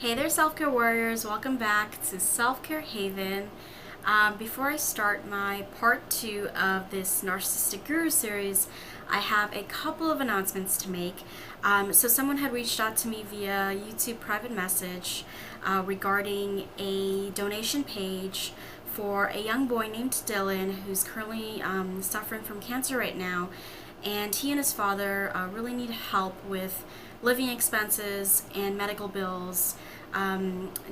Hey there, self-care warriors. Welcome back to Self-Care Haven. Before I start my part 2 of this Narcissistic Guru series, I have a couple of announcements to make. So someone had reached out to me via YouTube private message regarding a donation page for a young boy named Dylan who's currently suffering from cancer right now. And he and his father really need help with living expenses and medical bills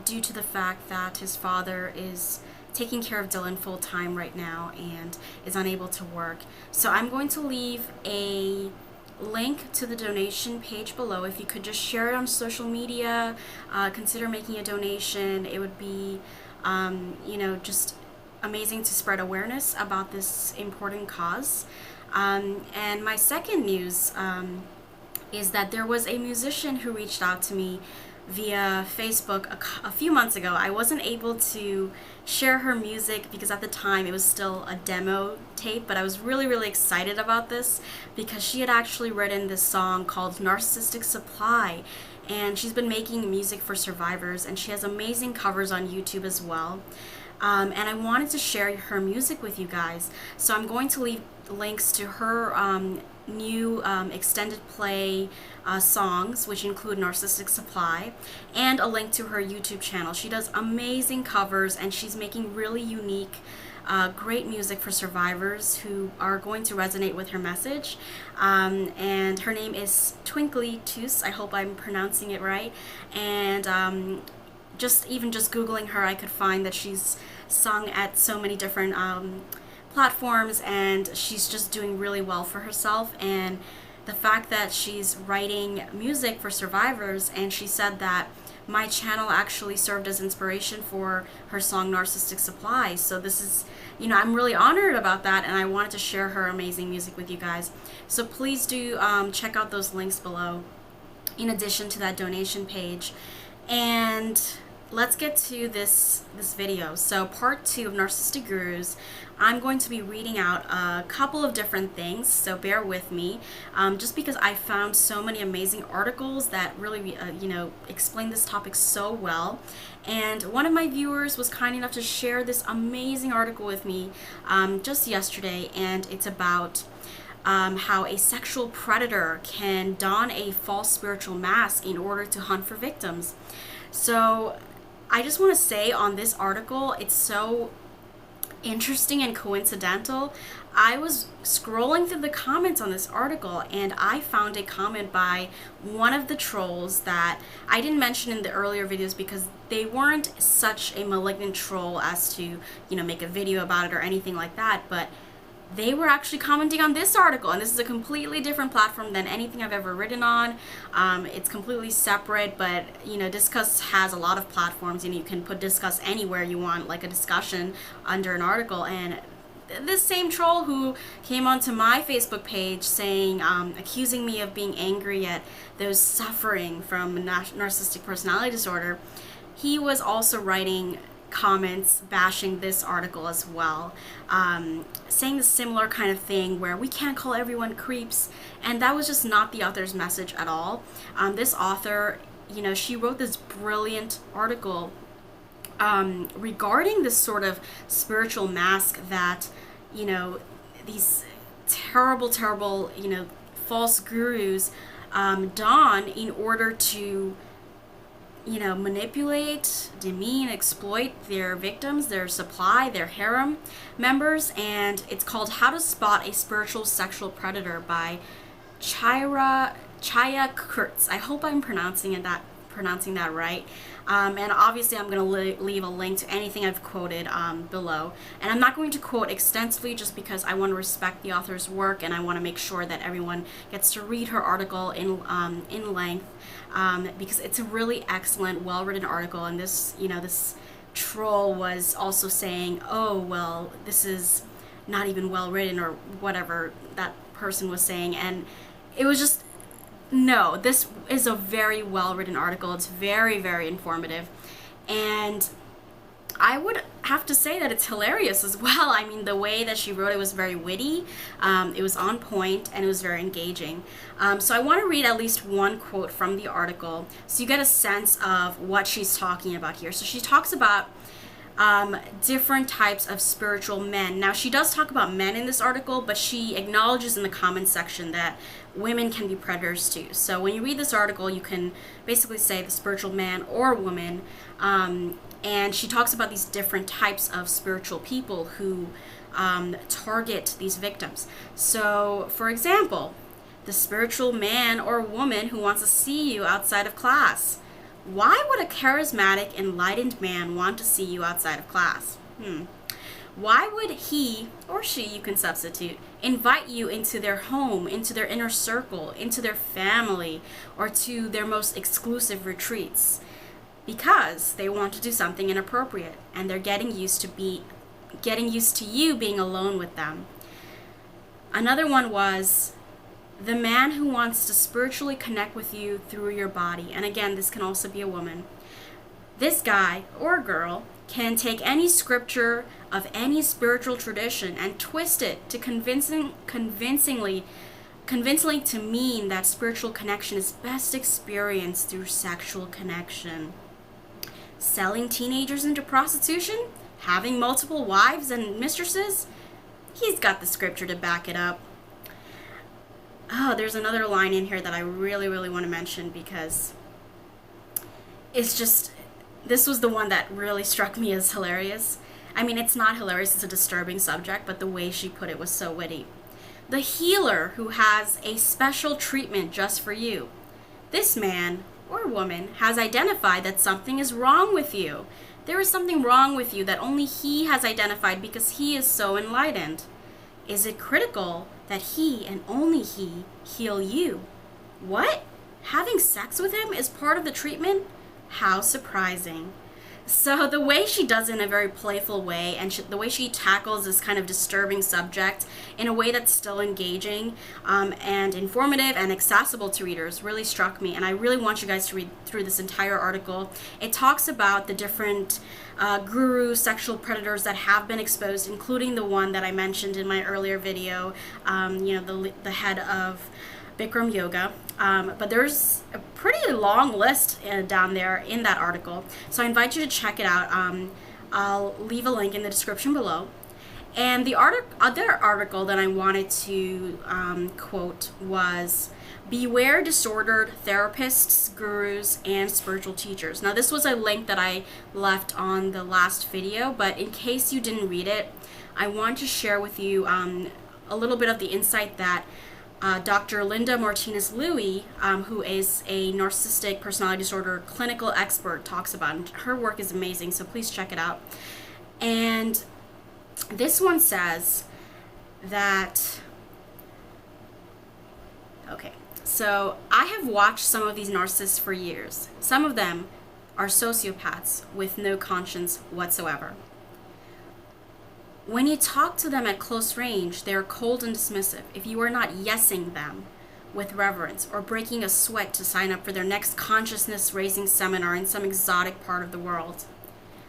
due to the fact that his father is taking care of Dylan full time right now and is unable to work. So I'm going to leave a link to the donation page below. If you could just share it on social media, consider making a donation. It would be, just amazing to spread awareness about this important cause. And my second news is that there was a musician who reached out to me via Facebook a few months ago. I wasn't able to share her music because at the time it was still a demo tape, but I was really excited about this because she had actually written this song called Narcissistic Supply, and she's been making music for survivors, and she has amazing covers on YouTube as well. And I wanted to share her music with you guys, so I'm going to leave links to her new extended play songs, which include Narcissistic Supply, and a link to her YouTube channel. She does amazing covers, and she's making really unique, great music for survivors who are going to resonate with her message. And her name is Twinkly Toos. I hope I'm pronouncing it right. And just Googling her, I could find that she's sung at so many different platforms, and she's just doing really well for herself. And the fact that she's writing music for survivors, and she said that my channel actually served as inspiration for her song Narcissistic Supply. So this is, I'm really honored about that, and I wanted to share her amazing music with you guys. So please do check out those links below in addition to that donation page. And let's get to this video. So part 2 of Narcissistic Gurus, I'm going to be reading out a couple of different things, so bear with me, just because I found so many amazing articles that really explain this topic so well. And one of my viewers was kind enough to share this amazing article with me just yesterday, and it's about how a sexual predator can don a false spiritual mask in order to hunt for victims. So I just want to say on this article, it's so interesting and coincidental. I was scrolling through the comments on this article, and I found a comment by one of the trolls that I didn't mention in the earlier videos because they weren't such a malignant troll as to, make a video about it or anything like that, but they were actually commenting on this article, and this is a completely different platform than anything I've ever written on. It's completely separate, but Discuss has a lot of platforms, and you can put Discuss anywhere you want, like a discussion under an article. And this same troll who came onto my Facebook page saying, accusing me of being angry at those suffering from narcissistic personality disorder, he was also writing comments bashing this article as well, saying the similar kind of thing where we can't call everyone creeps, and that was just not the author's message at all. This author, she wrote this brilliant article regarding this sort of spiritual mask that these terrible false gurus don in order to manipulate, demean, exploit their victims, their supply, their harem members. And it's called How to Spot a Spiritual Sexual Predator by Chaya Kurtz. I hope I'm pronouncing that right. And obviously I'm going to leave a link to anything I've quoted below. And I'm not going to quote extensively just because I want to respect the author's work, and I want to make sure that everyone gets to read her article in length, because it's a really excellent, well-written article. And this, this troll was also saying, oh, well, this is not even well-written, or whatever that person was saying. And it was just, no, this is a very well-written article. It's very informative, and I would have to say that it's hilarious as well. I mean, the way that she wrote it was very witty, it was on point, and it was very engaging. So I want to read at least one quote from the article so you get a sense of what she's talking about here. So she talks about different types of spiritual men. Now, she does talk about men in this article, but she acknowledges in the comments section that women can be predators too. So when you read this article, you can basically say the spiritual man or woman, and she talks about these different types of spiritual people who target these victims. So, for example, the spiritual man or woman who wants to see you outside of class. Why would a charismatic, enlightened man want to see you outside of class? Why would he, or she, you can substitute, invite you into their home, into their inner circle, into their family, or to their most exclusive retreats? Because they want to do something inappropriate, and they're getting used to you being alone with them. Another one was the man who wants to spiritually connect with you through your body. And again, this can also be a woman. This guy or girl can take any scripture of any spiritual tradition and twist it to convincingly to mean that spiritual connection is best experienced through sexual connection. Selling teenagers into prostitution? Having multiple wives and mistresses? He's got the scripture to back it up. Oh, there's another line in here that I really, really want to mention because it's just, this was the one that really struck me as hilarious. I mean, it's not hilarious, it's a disturbing subject, but the way she put it was so witty. The healer who has a special treatment just for you. This man or woman has identified that something is wrong with you. There is something wrong with you that only he has identified because he is so enlightened. Is it critical that he and only he heal you? What? Having sex with him is part of the treatment? How surprising. So the way she does it in a very playful way, and the way she tackles this kind of disturbing subject in a way that's still engaging and informative and accessible to readers really struck me, and I really want you guys to read through this entire article. It talks about the different guru sexual predators that have been exposed, including the one that I mentioned in my earlier video, the head of Bikram Yoga. But there's a pretty long list down there in that article, so I invite you to check it out. I'll leave a link in the description below. And the other article that I wanted to quote was, "Beware disordered therapists, gurus, and spiritual teachers." Now, this was a link that I left on the last video, but in case you didn't read it, I want to share with you a little bit of the insight that Dr. Linda Martinez-Louis, who is a narcissistic personality disorder clinical expert, talks about. And her work is amazing, so please check it out. And this one says that, okay, so I have watched some of these narcissists for years. Some of them are sociopaths with no conscience whatsoever. When you talk to them at close range, they are cold and dismissive if you are not yesing them with reverence or breaking a sweat to sign up for their next consciousness-raising seminar in some exotic part of the world.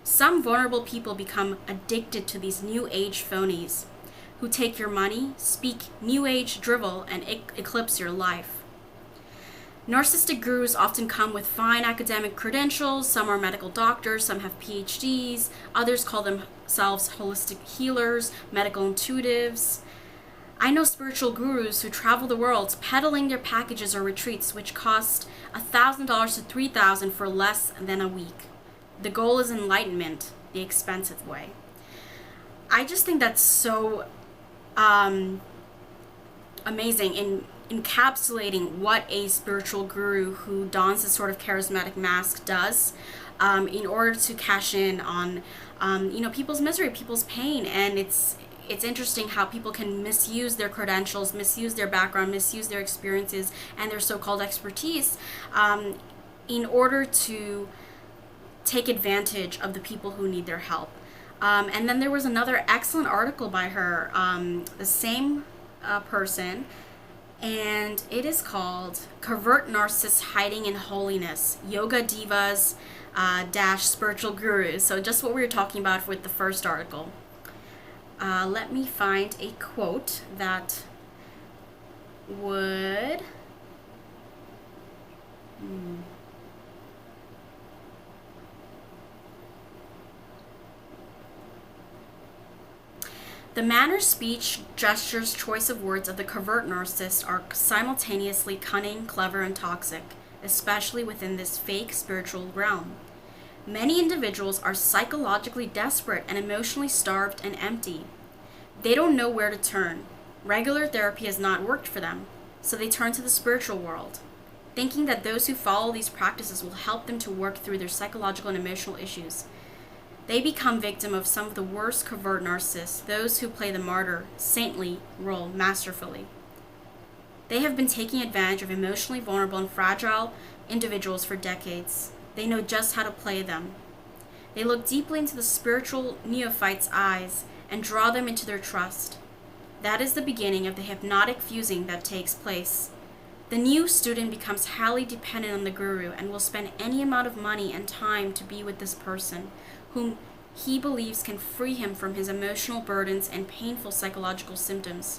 Some vulnerable people become addicted to these new age phonies who take your money, speak new age drivel, and eclipse your life. Narcissistic gurus often come with fine academic credentials. Some are medical doctors, some have PhDs, others call themselves holistic healers, medical intuitives. I know spiritual gurus who travel the world peddling their packages or retreats which cost $1,000 to $3,000 for less than a week. The goal is enlightenment, the expensive way. I just think that's so amazing in encapsulating what a spiritual guru who dons this sort of charismatic mask does in order to cash in on people's misery, people's pain. And it's interesting how people can misuse their credentials, misuse their background, misuse their experiences and their so-called expertise in order to take advantage of the people who need their help. And then there was another excellent article by her, the same person, and it is called "Covert Narcissists Hiding in Holiness, Yoga Divas dash spiritual gurus. So just what we were talking about with the first article. Let me find a quote that would... The manner, speech, gestures, choice of words of the covert narcissist are simultaneously cunning, clever, and toxic, especially within this fake spiritual realm. Many individuals are psychologically desperate and emotionally starved and empty. They don't know where to turn. Regular therapy has not worked for them, so they turn to the spiritual world, thinking that those who follow these practices will help them to work through their psychological and emotional issues. They become victim of some of the worst covert narcissists, those who play the martyr, saintly role masterfully. They have been taking advantage of emotionally vulnerable and fragile individuals for decades. They know just how to play them. They look deeply into the spiritual neophyte's eyes and draw them into their trust. That is the beginning of the hypnotic fusing that takes place. The new student becomes highly dependent on the guru and will spend any amount of money and time to be with this person, whom he believes can free him from his emotional burdens and painful psychological symptoms,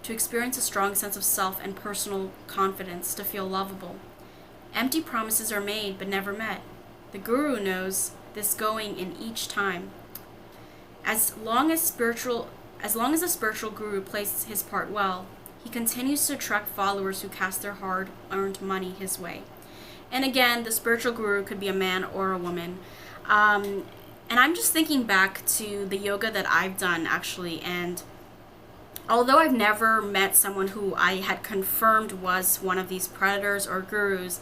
to experience a strong sense of self and personal confidence, to feel lovable. Empty promises are made but never met. The guru knows this going in each time. As long as the spiritual guru plays his part well, he continues to attract followers who cast their hard-earned money his way. And again, the spiritual guru could be a man or a woman. And I'm just thinking back to the yoga that I've done, actually, and although I've never met someone who I had confirmed was one of these predators or gurus,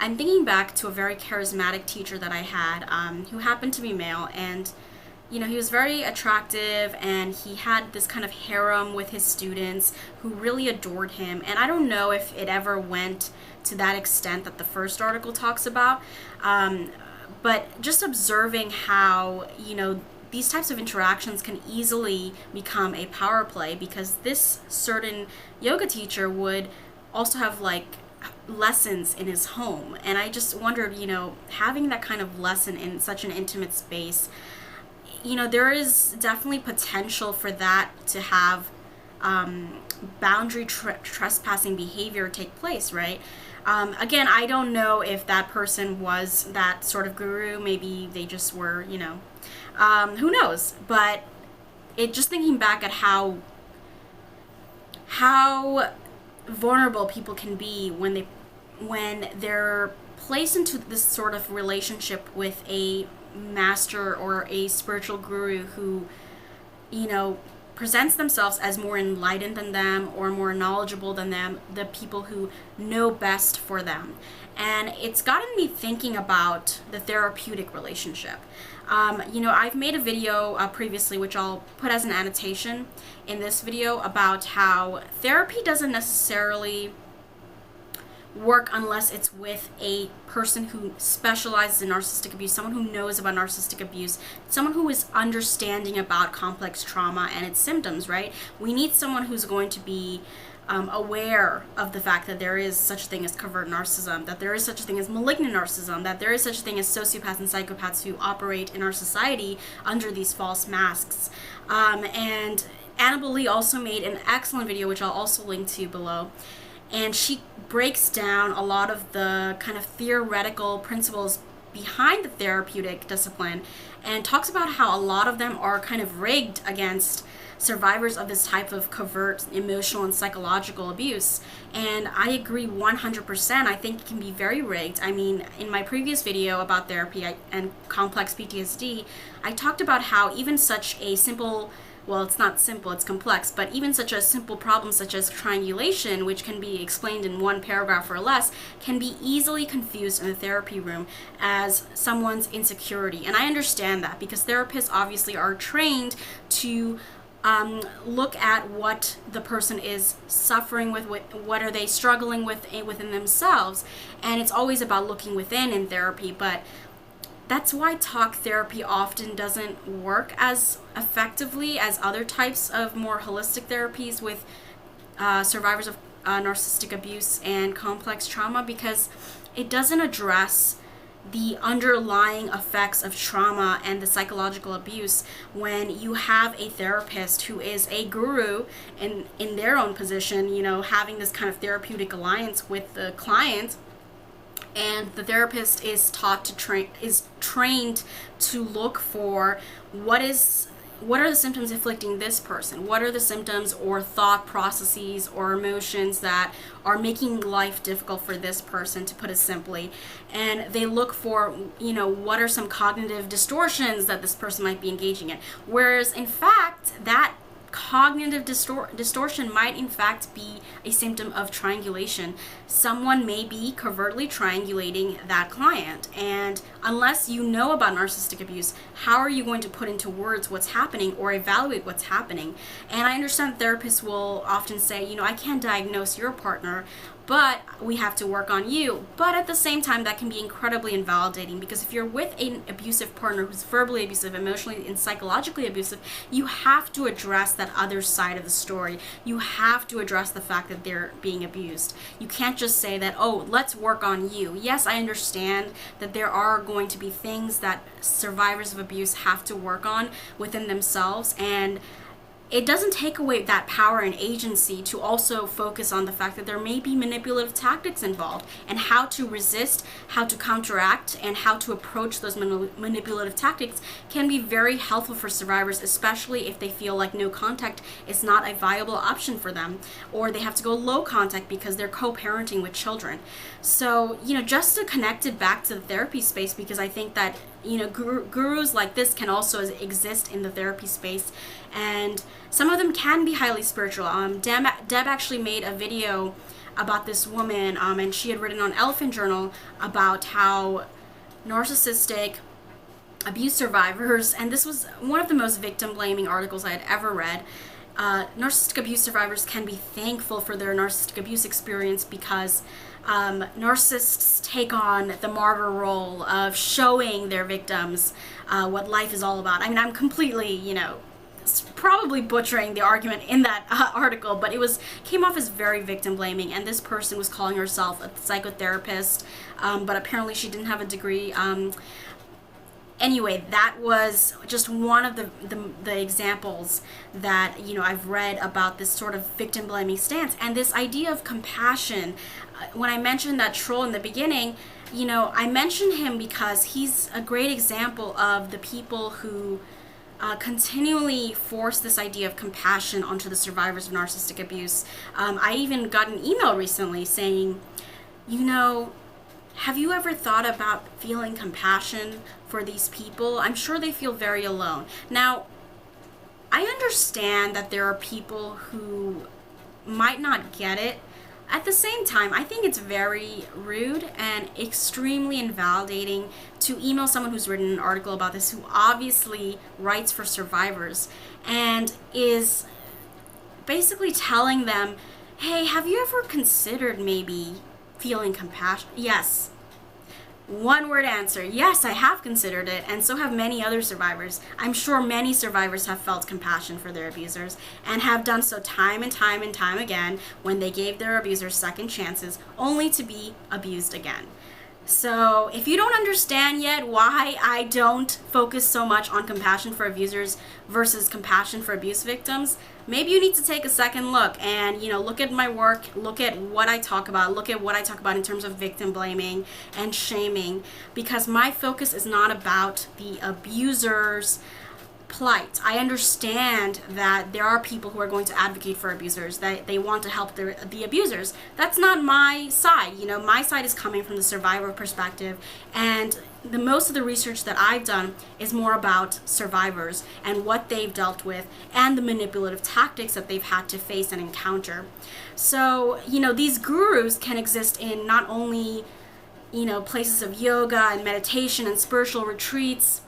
I'm thinking back to a very charismatic teacher that I had, who happened to be male, and he was very attractive, and he had this kind of harem with his students who really adored him. And I don't know if it ever went to that extent that the first article talks about, but just observing how, these types of interactions can easily become a power play, because this certain yoga teacher would also have lessons in his home. And I just wondered, having that kind of lesson in such an intimate space, there is definitely potential for that to have boundary trespassing behavior take place, right? Again, I don't know if that person was that sort of guru. Maybe they just were, who knows? But just thinking back at how vulnerable people can be when they're placed into this sort of relationship with a master or a spiritual guru who, presents themselves as more enlightened than them or more knowledgeable than them, the people who know best for them. And it's gotten me thinking about the therapeutic relationship. I've made a video previously, which I'll put as an annotation in this video, about how therapy doesn't necessarily work unless it's with a person who specializes in narcissistic abuse, someone who knows about narcissistic abuse, someone who is understanding about complex trauma and its symptoms, right? We need someone who's going to be aware of the fact that there is such a thing as covert narcissism, that there is such a thing as malignant narcissism, that there is such a thing as sociopaths and psychopaths who operate in our society under these false masks. And Annabelle Lee also made an excellent video, which I'll also link to below, and she breaks down a lot of the kind of theoretical principles behind the therapeutic discipline and talks about how a lot of them are kind of rigged against survivors of this type of covert emotional and psychological abuse. And I agree 100%. I think it can be very rigged. I mean, in my previous video about therapy and complex PTSD, I talked about how even such a simple, well, it's not simple, it's complex, but even such a simple problem such as triangulation, which can be explained in one paragraph or less, can be easily confused in a therapy room as someone's insecurity. And I understand that, because therapists obviously are trained to look at what the person is suffering with, what are they struggling with within themselves, and it's always about looking within in therapy. But that's why talk therapy often doesn't work as effectively as other types of more holistic therapies with survivors of narcissistic abuse and complex trauma, because it doesn't address the underlying effects of trauma and the psychological abuse when you have a therapist who is a guru in their own position, you know, having this kind of therapeutic alliance with the client. And the therapist is trained to look for what are the symptoms afflicting this person? What are the symptoms or thought processes or emotions that are making life difficult for this person, to put it simply? And they look for, you know, what are some cognitive distortions that this person might be engaging in? Whereas, in fact, that cognitive distortion might in fact be a symptom of triangulation. Someone may be covertly triangulating that client, and unless you know about narcissistic abuse, how are you going to put into words what's happening or evaluate what's happening? And I understand therapists will often say, you know, I can't diagnose your partner, but we have to work on you. But at the same time, that can be incredibly invalidating, because if you're with an abusive partner who's verbally abusive, emotionally and psychologically abusive, you have to address that other side of the story. You have to address the fact that they're being abused. You can't just say that, oh, let's work on you. Yes, I understand that there are going to be things that survivors of abuse have to work on within themselves, and it doesn't take away that power and agency to also focus on the fact that there may be manipulative tactics involved, and how to resist, how to counteract, and how to approach those manipulative tactics can be very helpful for survivors, especially if they feel like no contact is not a viable option for them, or they have to go low contact because they're co-parenting with children. So, you know, just to connect it back to the therapy space, because I think that, you know, gurus like this can also exist in the therapy space, and some of them can be highly spiritual. Deb actually made a video about this woman, and she had written on Elephant Journal about how narcissistic abuse survivors, and this was one of the most victim-blaming articles I had ever read, narcissistic abuse survivors can be thankful for their narcissistic abuse experience, because narcissists take on the martyr role of showing their victims what life is all about. I mean, I'm completely, you know, probably butchering the argument in that article, but it came off as very victim blaming, and this person was calling herself a psychotherapist, but apparently she didn't have a degree. Anyway, that was just one of the examples that, you know, I've read about this sort of victim blaming stance and this idea of compassion. When I mentioned that troll in the beginning, you know, I mentioned him because he's a great example of the people who continually force this idea of compassion onto the survivors of narcissistic abuse. I even got an email recently saying, you know, have you ever thought about feeling compassion for these people? I'm sure they feel very alone. Now, I understand that there are people who might not get it. At the same time, I think it's very rude and extremely invalidating to email someone who's written an article about this, who obviously writes for survivors, and is basically telling them, hey, have you ever considered maybe feeling compassion? Yes. One word answer. Yes, I have considered it, and so have many other survivors. I'm sure many survivors have felt compassion for their abusers and have done so time and time and time again when they gave their abusers second chances, only to be abused again. So if you don't understand yet why I don't focus so much on compassion for abusers versus compassion for abuse victims, maybe you need to take a second look and, you know, look at my work, look at what I talk about, in terms of victim blaming and shaming, because my focus is not about the abuser's plight. I understand that there are people who are going to advocate for abusers, that they want to help the abusers. That's not my side. You know, my side is coming from the survivor perspective, and most of the research that I've done is more about survivors and what they've dealt with and the manipulative tactics that they've had to face and encounter. So, you know, these gurus can exist in not only, you know, places of yoga and meditation and spiritual retreats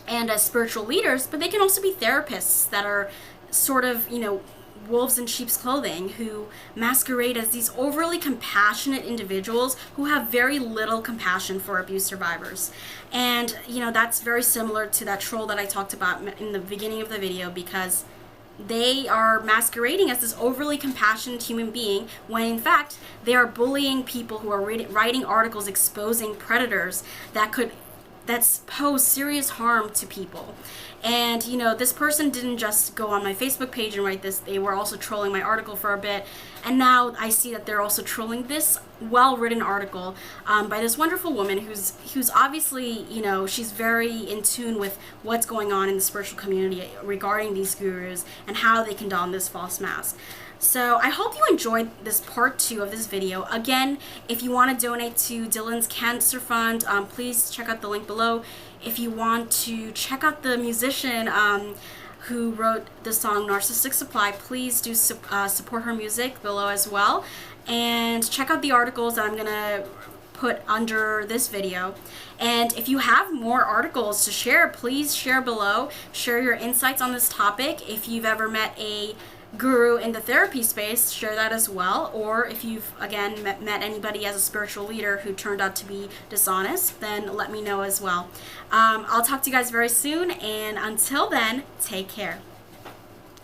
and as spiritual leaders, but they can also be therapists that are sort of, you know, wolves in sheep's clothing, who masquerade as these overly compassionate individuals who have very little compassion for abuse survivors. And, you know, that's very similar to that troll that I talked about in the beginning of the video, because they are masquerading as this overly compassionate human being when in fact they are bullying people who are writing articles exposing predators that pose serious harm to people. And you know, this person didn't just go on my Facebook page and write this, they were also trolling my article for a bit, and now I see that they're also trolling this well-written article by this wonderful woman who's obviously, you know, she's very in tune with what's going on in the spiritual community regarding these gurus and how they can don this false mask. So I hope you enjoyed this part 2 of this video. Again, if you want to donate to Dylan's Cancer Fund, please check out the link below. If you want to check out the musician who wrote the song Narcissistic Supply, please do support her music below as well. And check out the articles that I'm going to put under this video. And if you have more articles to share, please share below. Share your insights on this topic. If you've ever met a guru in the therapy space, share that as well. Or if you've again met anybody as a spiritual leader who turned out to be dishonest, then let me know as well. I'll talk to you guys very soon, and until then, take care.